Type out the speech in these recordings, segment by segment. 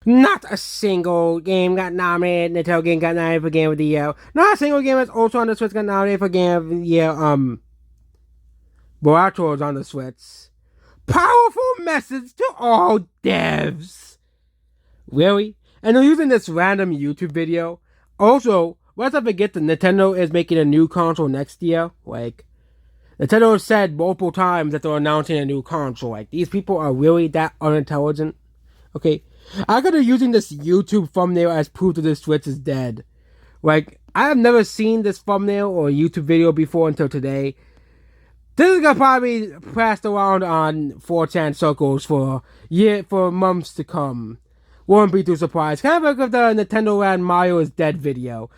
Not a single game got nominated. Nintendo game got nominated for Game of the Year. Not a single game that's also on the Switch got nominated for Game of the Year. Boato is on the Switch. Powerful message to all devs. Really? And they're using this random YouTube video. Also, let's not forget that Nintendo is making a new console next year. Nintendo has said multiple times that they're announcing a new console. These people are really that unintelligent. Okay? I could be using this YouTube thumbnail as proof that this Switch is dead. I have never seen this thumbnail or YouTube video before until today. This is gonna probably be passed around on 4chan circles for months to come. Won't be too surprised. Kind of like with the Nintendo Land Mario is dead video.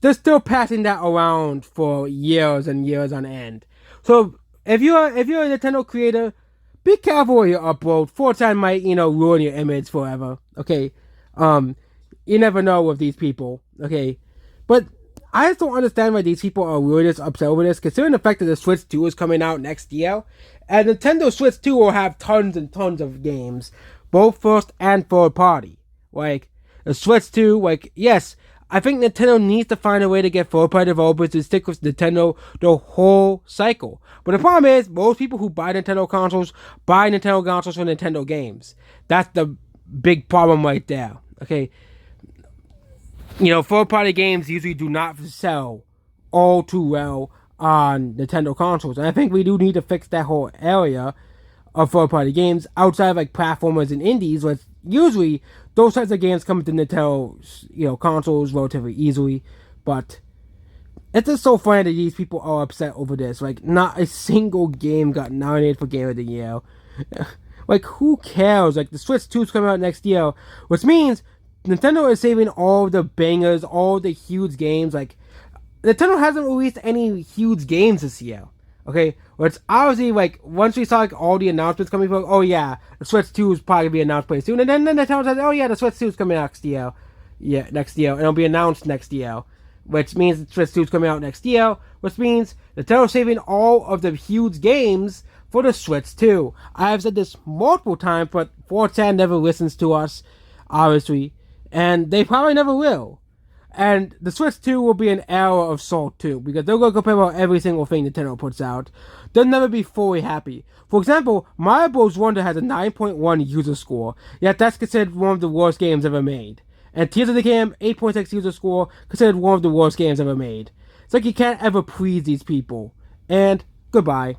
They're still passing that around for years and years on end. So if you're a Nintendo creator, be careful with your upload. 4chan might, ruin your image forever. Okay? You never know with these people. Okay? But I just don't understand why these people are really just upset over this, considering the fact that the Switch 2 is coming out next year. And Nintendo Switch 2 will have tons and tons of games, both first and third party. The Switch 2, yes, I think Nintendo needs to find a way to get third party developers to stick with Nintendo the whole cycle. But the problem is, most people who buy Nintendo consoles for Nintendo games. That's the big problem right there. Okay? Third-party games usually do not sell all too well on Nintendo consoles. And I think we do need to fix that whole area of third-party games outside of platformers and indies, where usually those types of games come to Nintendo, consoles relatively easily. But it's just so funny that these people are upset over this. Not a single game got nominated for Game of the Year. Who cares? The Switch 2 is coming out next year, which means Nintendo is saving all the bangers, all the huge games. Nintendo hasn't released any huge games this year. Okay? Well, it's obviously, once we saw, all the announcements coming from, oh yeah, the Switch 2 is probably going to be announced pretty soon. And then Nintendo says, oh yeah, the Switch 2 is coming next year. Yeah, next year. And it'll be announced next year. Which means the Switch 2 is coming out next year. Which means Nintendo's saving all of the huge games for the Switch 2. I've said this multiple times, but 4chan never listens to us, obviously. And they probably never will. And the Switch 2 will be an era of salt too, because they're going to complain about every single thing Nintendo puts out. They'll never be fully happy. For example, Mario Bros. Wonder has a 9.1 user score, yet that's considered one of the worst games ever made. And Tears of the Kingdom, 8.6 user score, considered one of the worst games ever made. It's you can't ever please these people. And goodbye.